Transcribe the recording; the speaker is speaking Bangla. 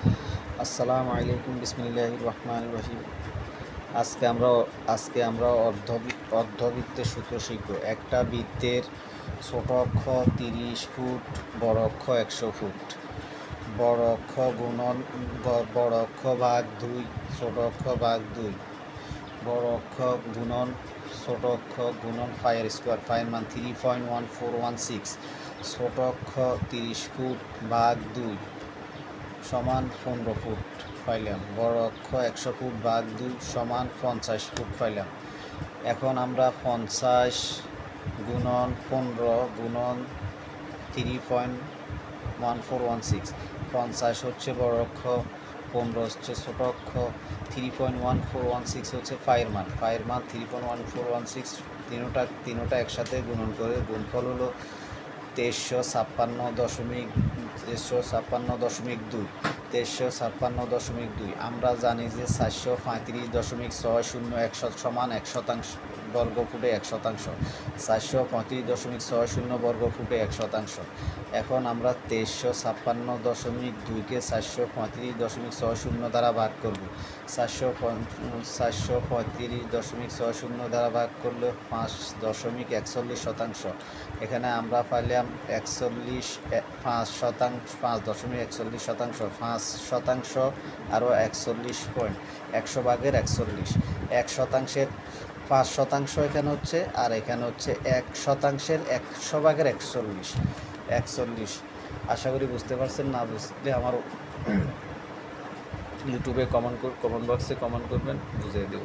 আসসালামু আলাইকুম বিসমিল্লাহির রহমানির রহিম। আজকে আমরা অর্ধবৃত্তের সূত্র শিখব। একটা বৃত্তের ছোট অক্ষ 30 ফুট, বড় অক্ষ 100 ফুট। বড় অক্ষ গুণন বড় অক্ষ ভাগ 2, ছোট অক্ষ ভাগ 2। বড় অক্ষ গুণন ছোট অক্ষ গুণন ফাইয়ের স্কোয়ার, ফাইয়ের মান 3.1416। ছোট অক্ষ 30 ফুট ভাগ 2 সমান 15 ফুট পাইলাম। বড় অক্ষ 100 ফুট ভাগ 2 সমান 50 ফুট পাইলাম। এখন আমরা 50 গুণন 15 গুণন 3.1416, 50 হচ্ছে বড় অক্ষ, 15 হচ্ছে ছোট অক্ষ, 3.1416 হচ্ছে ফাইয়ের মান। 3.1416, তিনোটা একসাথে গুণন করে গুণফল হলো 2356.2। আমরা জানি যে 435.601 সমান 1 শতাংশ, বর্গ ফুটে 1 শতাংশ। 435.60 বর্গ ফুটে 1 শতাংশ। এখন আমরা 2356.2কে 435.60 দ্বারা ভাগ করব। 435.60 দ্বারা ভাগ করলে 5.41 শতাংশ। এখানে আমরা পাইলাম 5.41 শতাংশ। 5 শতাংশ আরও 41 পয়েন্ট, 100 ভাগের 41। 1 শতাংশের 5 শতাংশ এখানে হচ্ছে, আর এখানে হচ্ছে 1 শতাংশের 100 ভাগের 41। আশা করি বুঝতে পারছেন। না বুঝলে আমার ইউটিউবে কমেন্ট বক্সে কমেন্ট করবেন, বুঝিয়ে দেব।